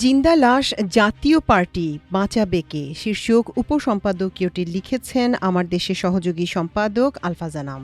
জিন্দা লাশ জাতীয় পার্টি বাঁচাবে কে শীর্ষক উপসম্পাদকীয়টি লিখেছেন আমার দেশের সহযোগী সম্পাদক আলফা জানাম।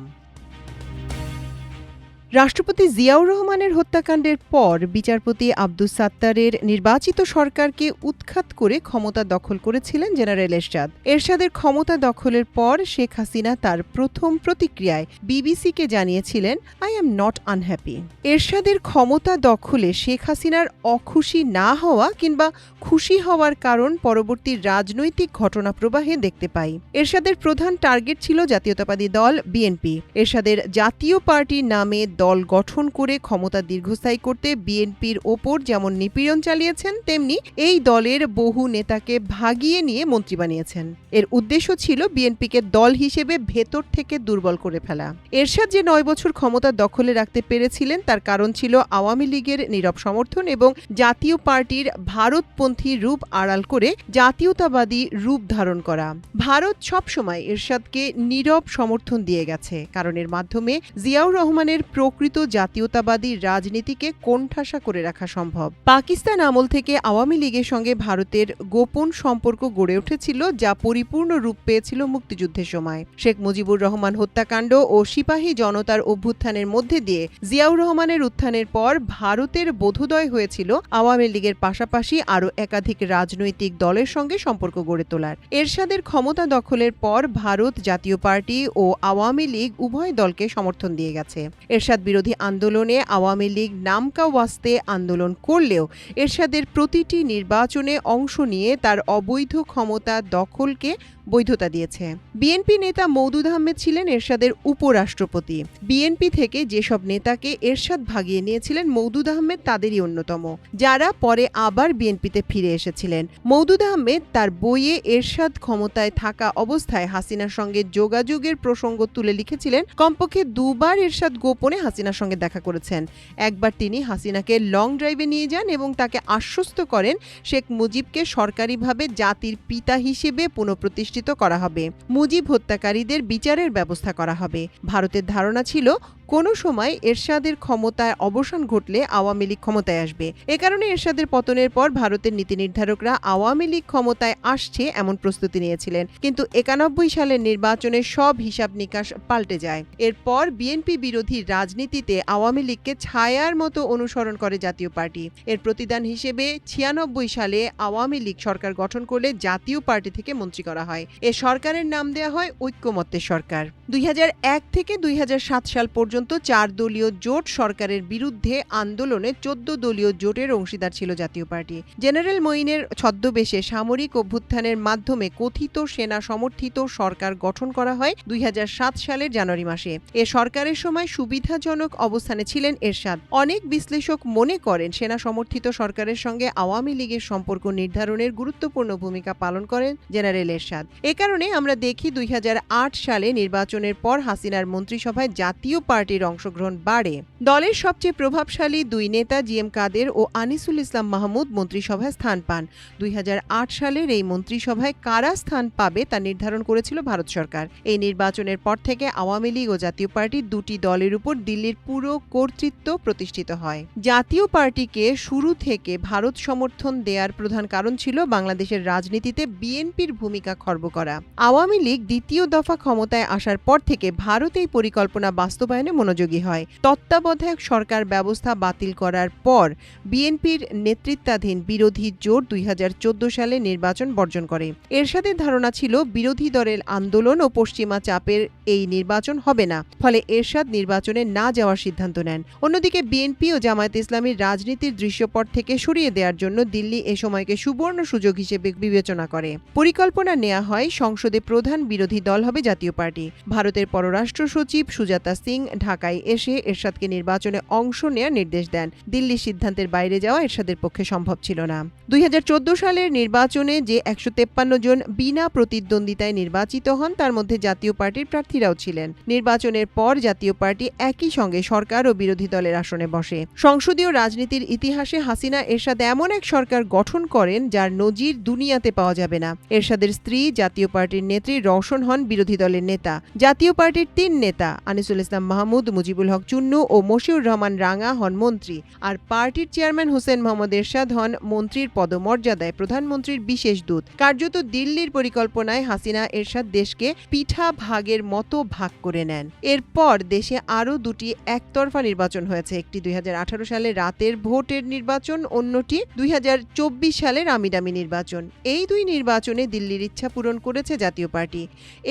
রাষ্ট্রপতি জিয়াউর রহমানের হত্যাকাণ্ডের পর বিচারপতি আব্দুস সাত্তারের নির্বাচিত সরকারকে উৎখাত করে ক্ষমতা দখল করেছিলেন জেনারেল এরশাদ। এরশাদের ক্ষমতা দখলের পর শেখ হাসিনা তার প্রথম প্রতিক্রিয়ায় বিবিসিকে জানিয়েছিলেন, আই এম নট আনহ্যাপি। এরশাদের ক্ষমতা দখলে শেখ হাসিনার অখুশি না হওয়া কিংবা খুশি হওয়ার কারণ পরবর্তী রাজনৈতিক ঘটনা প্রবাহে দেখতে পাই। এরশাদের প্রধান টার্গেট ছিল জাতীয়তাবাদী দল বিএনপি। এরশাদের জাতীয় পার্টি নামে দল গঠন করে ক্ষমতা দীর্ঘস্থায়ী করতে বিএনপির ওপর যেমন নিপীড়ন চালিয়েছেন, তেমনি এই দলের বহু নেতাকে ভাগিয়ে নিয়ে মন্ত্রী বানিয়েছেন। এর উদ্দেশ্য ছিল বিএনপিকে দল হিসেবে ভেতর থেকে দুর্বল করে ফেলা। এরশাদ যে 9 বছর ক্ষমতা দখলে রাখতে পেরেছিলেন তার কারণ ছিল আওয়ামী লীগের নীরব সমর্থন এবং জাতীয় পার্টির ভারতপন্থী রূপ আড়াল করে জাতীয়তাবাদী রূপ ধারণ করা। ভারত সবসময় এরশাদকে নীরব সমর্থন দিয়ে গেছে, কারণ এর মাধ্যমে জিয়াউর রহমানের প্রকৃত জাতীয়তাবাদী রাজনীতিকে কোণঠাসা করে রাখা সম্ভব। পাকিস্তান আমল থেকে আওয়ামী লীগের সঙ্গে ভারতের গোপন সম্পর্ক গড়ে উঠেছিল, যা পরিপূর্ণ রূপ পেয়েছিল মুক্তিযুদ্ধের সময়। শেখ মুজিবুর রহমান হত্যাকাণ্ড ও সিপাহী জনতার অভ্যুত্থানের মধ্যে দিয়ে জিয়াউর রহমানের উত্থানের পর ভারতের বোধোদয় হয়েছিল আওয়ামী লীগের পাশাপাশি আরও একাধিক রাজনৈতিক দলের সঙ্গে সম্পর্ক গড়ে তোলার। এরশাদের ক্ষমতা দখলের পর ভারত জাতীয় পার্টি ও আওয়ামী লীগ উভয় দলকে সমর্থন দিয়ে গেছে। এরশাদ বিরোধী আন্দোলনে আওয়ামী লীগ নামকা ওয়াস্তে আন্দোলন করলেও এরশাদের প্রতিটি নির্বাচনে অংশ নিয়ে তার অবৈধ ক্ষমতা দখলকে বৈধতা দিয়েছে। বিএনপি নেতা মওদুদ আহমেদ ছিলেন এরশাদের উপরাষ্ট্রপতি। বিএনপি থেকে যেসব নেতাকে এরশাদ ভাগিয়ে নিয়েছিলেন মওদুদ আহমেদ তাদেরই অন্যতম, যারা পরে আবার বিএনপিতে ফিরে এসেছিলেন। মওদুদ আহমেদ তার বইয়ে এরশাদ ক্ষমতায় থাকা অবস্থায় হাসিনার সঙ্গে যোগাযোগের প্রসঙ্গ তুলে লিখেছিলেন, কমপক্ষে দুবার এরশাদ গোপনে হাসিনার সঙ্গে দেখা করেছেন। একবার তিনি হাসিনাকে লং ড্রাইভে নিয়ে যান এবং তাকে আশ্বস্ত করেন শেখ মুজিবকে সরকারিভাবে জাতির পিতা হিসেবে পুনঃপ্রতিষ্ঠিত করা হবে, মুজিব হত্যাকারীদের বিচারের ব্যবস্থা করা হবে। ভারতের ধারণা ছিল কোনো সময় এরশাদের ক্ষমতায় অবসান ঘটলে আওয়ামী লীগ ক্ষমতায় আসবে। এ কারণে এরশাদের পতনের পর ভারতের নীতি নির্ধারকরা আওয়ামী লীগ ক্ষমতায় আসছে এমন প্রস্তুতি নিয়েছিলেন, কিন্তু 91 সালের নির্বাচনে সব হিসাব নিকাশ পাল্টে যায়। এরপর বিএনপি বিরোধী রাজনীতিতে আওয়ামী লীগকে ছায়ার মতো অনুসরণ করে জাতীয় পার্টি। এর প্রতিদান হিসেবে 96 সালে আওয়ামী লীগ সরকার গঠন করলে জাতীয় পার্টি থেকে মন্ত্রী করা হয়। এ সরকারের নাম দেওয়া হয় ঐক্যমত্যের সরকার। 2001 থেকে 2007 সাল পর্যন্ত 4 দলীয় জোট সরকারের বিরুদ্ধে আন্দোলনে 14 দলীয় জোটের অংশীদার ছিল জাতীয় পার্টি। জেনারেল মঈনের ছদ্মবেশে সামরিক অভ্যুত্থানের মাধ্যমে কথিত সেনা সমর্থিত সরকার গঠন করা হয় 2007 সালের জানুয়ারি মাসে। এ সরকারের সময় সুবিধাজনক অবস্থানে ছিলেন এরশাদ। অনেক বিশ্লেষক মনে করেন সেনা সমর্থিত সরকারের সঙ্গে আওয়ামী লীগের সম্পর্ক নির্ধারণের গুরুত্বপূর্ণ ভূমিকা পালন করেন জেনারেল এরশাদ। এ কারণে আমরা দেখি 2008 সালে নির্বাচনের পর হাসিনার মন্ত্রিসভায় জাতীয় পার্টির অংশগ্রহণ বাড়ে। দলের সবচেয়ে প্রভাবশালী দুই নেতা জিএম কাদের ও আনিসুল ইসলাম মাহমুদ মন্ত্রিসভায় স্থান পান। 2008 সালের এই মন্ত্রিসভায় কারা স্থান পাবে তা নির্ধারণ করেছিল ভারত সরকার। এই নির্বাচনের পর থেকে আওয়ামী লীগ ও জাতীয় পার্টি দুটি দলের উপর দিল্লির পুরো কর্তৃত্ব প্রতিষ্ঠিত হয়। জাতীয় পার্টিকে শুরু থেকে ভারত সমর্থন দেওয়ার প্রধান কারণ ছিল বাংলাদেশের রাজনীতিতে বিএনপির ভূমিকা খর্ব করা। আওয়ামী লীগ দ্বিতীয় দফা ক্ষমতায় আসার পর থেকে ভারত এই পরিকল্পনা বাস্তবায়নে মনোযোগী হয়। তত্ত্বাবধায়ক সরকার ব্যবস্থা বাতিল করার পর বিএনপির নেতৃত্বাধীন বিরোধী জোট 2014 সালে নির্বাচন বর্জন করে। এরশাদের ধারণা ছিল বিরোধী দলের আন্দোলন ও পশ্চিমা চাপের এই নির্বাচন হবে না, ফলে এরশাদ নির্বাচনে না যাওয়ার সিদ্ধান্ত নেন। অন্যদিকে বিএনপি ও জামায়াতে ইসলামীর রাজনীতির দৃশ্যপট থেকে সরিয়ে দেওয়ার জন্য দিল্লি এ সময়কে সুবর্ণ সুযোগ হিসেবে বিবেচনা করে। পরিকল্পনা নেওয়া হয় সংসদে প্রধান বিরোধী দল হবে জাতীয় পার্টি। ভারতের পররাষ্ট্র সচিব সুজাতা সিং ঢাকায় এসে এরশাদকে নির্বাচনে অংশ নেওয়ার নির্দেশ দেন। দিল্লির সিদ্ধান্তের বাইরে যাওয়া এরশাদের পক্ষে সম্ভব ছিল না। 2014 সালের নির্বাচনে যে 153 জন বিনা প্রতিদ্বন্দ্বিতায় নির্বাচিত হন তার মধ্যে জাতীয় পার্টির প্রার্থীরাও ছিলেন। নির্বাচনের পর জাতীয় পার্টি একই সঙ্গে সরকার ও বিরোধী দলের আসনে বসে। সংসদীয় রাজনীতির ইতিহাসে হাসিনা এরশাদ এমন এক সরকার গঠন করেন যার নজির দুনিয়াতে পাওয়া যাবে না। এরশাদের স্ত্রী জাতীয় পার্টির নেত্রী রওশন হন বিরোধী দলের নেতা। জাতীয় পার্টির ৩ নেতা আনিসুল ইসলাম মাহমুদ, মুজিবুল হক চুন্নু ও মশিউর রহমান রাঙা হন মন্ত্রী, আর পার্টির চেয়ারম্যান হোসেন মোহাম্মদ এরশাদ হন মন্ত্রীর পদমর্যাদায় প্রধানমন্ত্রীর বিশেষ দূত। কার্যত দিল্লির পরিকল্পনায় হাসিনা এরশাদ দেশকে পিঠা ভাগের মতো ভাগ করে নেন। এরপর দেশে আরও 2টি একতরফা নির্বাচন হয়েছে, একটি 2018 সালে রাতের ভোটের নির্বাচন, অন্যটি 2024 সালের আমিডামি নির্বাচন। এই 2 নির্বাচনে দিল্লির ইচ্ছা পূরণ করেছে জাতীয় পার্টি।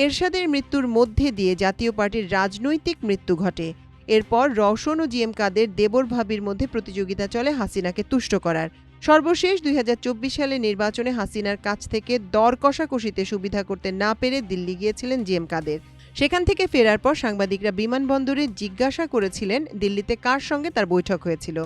এরশাদের মৃত্যুর মধ্যে দিয়ে জাতীয় পার্টির রাজনৈতিক মৃত্যু ঘটে। এরপর রওশন ও জিএম কাদের দেবর ভাবির মধ্যে প্রতিযোগিতা চলে হাসিনাকে তুষ্ট করার। সর্বশেষ 2024 সালে নির্বাচনে হাসিনার কাছ থেকে দর কষাকষিতে সুবিধা করতে না পেরে দিল্লি গিয়েছিলেন জিএম কাদের। সেখান থেকে ফেরার পর সাংবাদিকরা বিমানবন্দরে জিজ্ঞাসা করেছিলেন দিল্লিতে কার সঙ্গে তার বৈঠক হয়েছিল।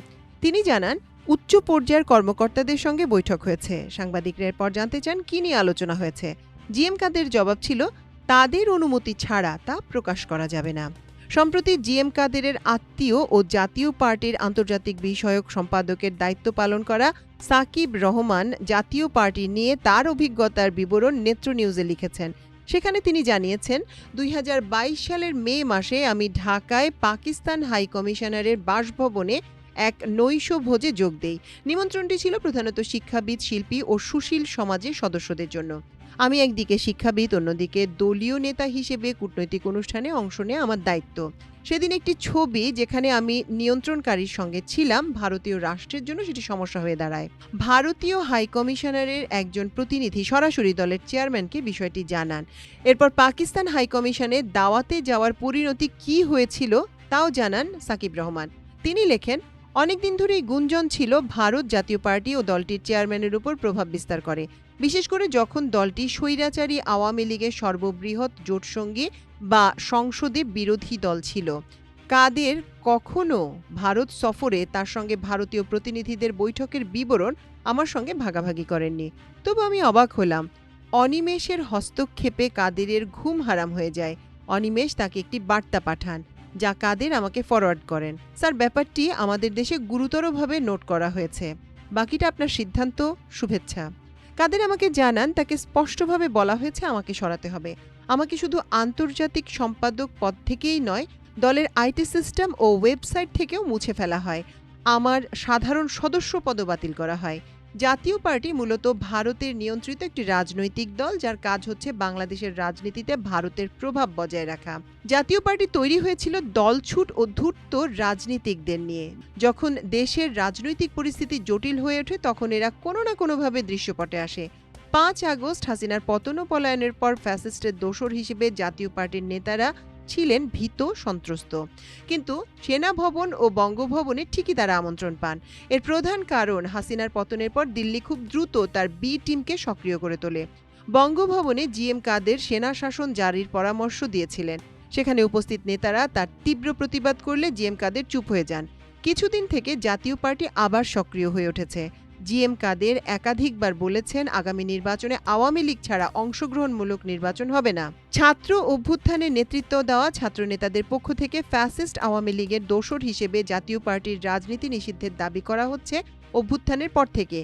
তিনি জানান, উচ্চ পর্যায়ের কর্মকর্তাদের সঙ্গে বৈঠক হয়েছে। সাংবাদিকরা এরপর জানতে চান কি নিয়ে আলোচনা হয়েছে। জিএম কাদের জবাব ছিল, তাদের অনুমতি ছাড়া তা প্রকাশ করা যাবে না। সম্প্রতি জিএম কাদেরের আত্মীয় ও জাতীয় পার্টির আন্তর্জাতিক বিষয়ক সম্পাদকের দায়িত্ব পালন করা সাকিব রহমান জাতীয় পার্টি নিয়ে তার অভিজ্ঞতার বিবরণ নেত্র নিউজে লিখেছেন। সেখানে তিনি জানিয়েছেন, 2022 সালের মে মাসে আমি ঢাকায় পাকিস্তান হাই কমিশনারের বাসভবনে এক নৈশ ভোজে যোগ দেই। নিমন্ত্রণটি ছিল প্রধানত শিক্ষাবিদ, শিল্পী ও সুশীল সমাজের সদস্যদের জন্য। আমি একদিকে শিক্ষাবিদ, অন্যদিকে দলীয় নেতা হিসেবে কূটনৈতিক অনুষ্ঠানে অংশ নেওয়া আমার দায়িত্ব। সেদিন একটি ছবি যেখানে আমি নিয়ন্ত্রণকারীর সঙ্গে ছিলাম, ভারতীয় রাষ্ট্রের জন্য সেটি সমস্যা হয়ে দাঁড়ায়। ভারতীয় হাই কমিশনারের একজন প্রতিনিধি সরাসরি দলের চেয়ারম্যানকে বিষয়টি জানান। এরপর পাকিস্তান হাই কমিশনে দাওয়াতে যাওয়ার পরিণতি কী হয়েছিল তাও জানান সাকিব রহমান। তিনি লেখেন, অনেকদিন ধরেই গুঞ্জন ছিল ভারত জাতীয় পার্টি ও দলটির চেয়ারম্যানের উপর প্রভাব বিস্তার করে, বিশেষ করে যখন দলটি স্বৈরাচারী আওয়ামী লীগের সর্ববৃহৎ জোটসঙ্গী বা সংসদে বিরোধী দল ছিল। কাদের কখনো ভারত সফরে তার সঙ্গে ভারতীয় প্রতিনিধিদের বৈঠকের বিবরণ আমার সঙ্গে ভাগাভাগি করেননি। তবু আমি অবাক হলাম, অনিমেষের হস্তক্ষেপে কাদেরের ঘুম হারাম হয়ে যায়। অনিমেষ তাকে একটি বার্তা পাঠান, যা কাদের আমাকে ফরওয়ার্ড করেন। স্যার, ব্যাপারটি আমাদের দেশে গুরুতরভাবে নোট করা হয়েছে, বাকিটা আপনার সিদ্ধান্ত, শুভেচ্ছা। কাদের আমাকে জানান, তাকে স্পষ্টভাবে বলা হয়েছে আমাকে সরাতে হবে। আমাকে শুধু আন্তর্জাতিক সম্পাদক পদ থেকেই নয়, দলের আইটি সিস্টেম ও ওয়েবসাইট থেকেও মুছে ফেলা হয়। আমার সাধারণ সদস্য পদও বাতিল করা হয়। জাতীয় পার্টি মূলত ভারতের নিয়ন্ত্রিত একটি রাজনৈতিক দল, যার কাজ হচ্ছে বাংলাদেশের রাজনীতিতে ভারতের প্রভাব বজায় রাখা। জাতীয় পার্টি তৈরি হয়েছিল দলছুট ও ধূর্ত রাজনীতিকদের নিয়ে। যখন দেশের রাজনৈতিক পরিস্থিতি জটিল হয়ে ওঠে তখন এরা কোনো না কোনোভাবে দৃশ্যপটে আসে। 5 আগস্ট হাসিনার পতন ও পলায়নের পর ফ্যাসিস্টের দোসর হিসেবে জাতীয় পার্টির নেতারা ছিলেন ভীত, সন্ত্রস্ত। কিন্তু সেনা ভবন ও বঙ্গভবনে ঠিকই তারা আমন্ত্রণ পান। এর প্রধান কারণ, হাসিনার পতনের পর দিল্লি খুব দ্রুত তার বি টিমকে সক্রিয় করে তোলে। বঙ্গভবনে জিএম কাদের সেনা শাসন জারির পরামর্শ দিয়েছিলেন। সেখানে উপস্থিত নেতারা তার তীব্র প্রতিবাদ করলে জিএম কাদের চুপ হয়ে যান। কিছুদিন থেকে জাতীয় পার্টি আবার সক্রিয় হয়ে উঠেছে। জিএম কাদের একাধিকবার বলেছেন, আগামী নির্বাচনে আওয়ামী লীগ ছাড়া অংশগ্রহণমূলক নির্বাচন হবে না। ছাত্র অভ্যুত্থানে নেতৃত্ব দেওয়া ছাত্র নেতাদের পক্ষ থেকে ফ্যাসিস্ট আওয়ামী লীগের দোসর হিসেবে জাতীয় পার্টির রাজনীতি নিষিদ্ধের দাবি করা হচ্ছে অভ্যুত্থানের পর থেকে।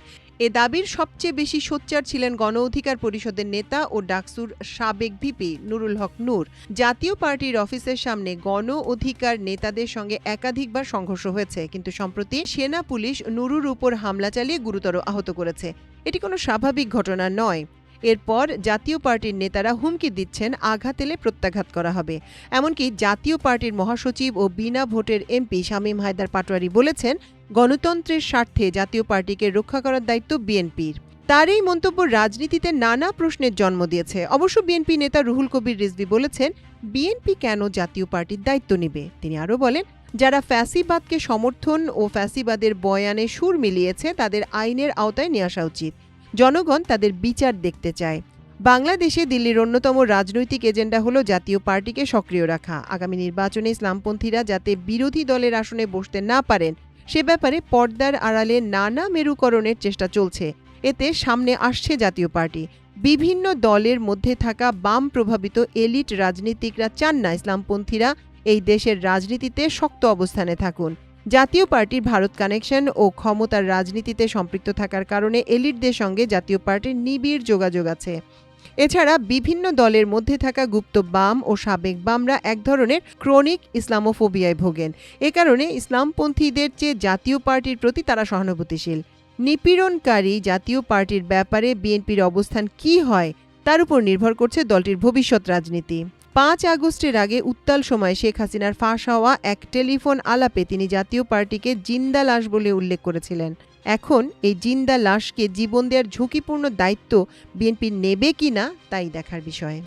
এ দাবির সবচেয়ে বেশি সোচ্চার ছিলেন গণ অধিকার পরিষদের নেতা ও ডাকসুর সাবেক ভিপি নুরুল হক নূর। জাতীয় পার্টির অফিসের সামনে গণ অধিকার নেতাদের সঙ্গে একাধিকবার সংঘর্ষ হয়েছে, কিন্তু সম্প্রতি সেনা পুলিশ নুরুর উপর হামলা চালিয়ে গুরুতর আহত করেছে। এটি কোনো স্বাভাবিক ঘটনা নয়। এরপর জাতীয় পার্টির নেতারা হুমকি দিচ্ছেন, আঘাত এলে প্রত্যাঘাত করা হবে। এমনকি জাতীয় পার্টির মহাসচিব ও বিনা ভোটের এমপি শামীম হায়দার পাটোয়ারি বলেছেন, গণতন্ত্রের স্বার্থে জাতীয় পার্টিকে রক্ষা করার দায়িত্ব বিএনপির। তার এই মন্তব্য রাজনীতিতে নানা প্রশ্নের জন্ম দিয়েছে। অবশ্য বিএনপি নেতা রুহুল কবির রিজভী বলেছেন, বিএনপি কেন জাতীয় পার্টির দায়িত্ব নেবে। তিনি আরও বলেন, যারা ফ্যাসিবাদকে সমর্থন ও ফ্যাসিবাদের বয়ানে সুর মিলিয়েছে তাদের আইনের আওতায় নিয়ে আসা উচিত। জনগণ তাদের বিচার দেখতে চায়। বাংলাদেশে দিল্লির অন্যতম রাজনৈতিক এজেন্ডা হলো জাতীয় পার্টিকে সক্রিয় রাখা। আগামী নির্বাচনে ইসলামপন্থীরা যাতে বিরোধী দলের আসনে বসতে না পারেন সে ব্যাপারে পর্দার আড়ালে নানা মেরুকরণের চেষ্টা চলছে। এতে সামনে আসছে জাতীয় পার্টি। বিভিন্ন দলের মধ্যে থাকা বাম প্রভাবিত এলিট রাজনীতিকরা চান না ইসলামপন্থীরা এই দেশের রাজনীতিতে শক্ত অবস্থানে থাকুন। জাতীয় পার্টির ভারত কানেকশন ও ক্ষমতার রাজনীতিতে সম্পৃক্ত থাকার কারণে এলিটদের সঙ্গে জাতীয় পার্টির নিবিড় যোগাযোগ আছে। এছাড়া বিভিন্ন দলের মধ্যে থাকা গুপ্ত বাম ও সাবেক বামরা এক ধরনের ক্রনিক ইসলামোফোবিয়ায় ভোগেন। এ কারণে ইসলামপন্থীদের চেয়ে জাতীয় পার্টির প্রতি তারা সহানুভূতিশীল। নিপীড়নকারী জাতীয় পার্টির ব্যাপারে বিএনপির অবস্থান কী হয় তার উপর নির্ভর করছে দলটির ভবিষ্যৎ রাজনীতি। ৫ আগস্টের আগে উত্তাল সময়ে শেখ হাসিনার ফাঁস হওয়া এক টেলিফোন আলাপে তিনি জাতীয় পার্টিকে জিন্দা লাশ বলে উল্লেখ করেছিলেন। এখন এই জিন্দা লাশকে জীবন দেওয়ার ঝুঁকিপূর্ণ দায়িত্ব বিএনপি নেবে কিনা তাই দেখার বিষয়।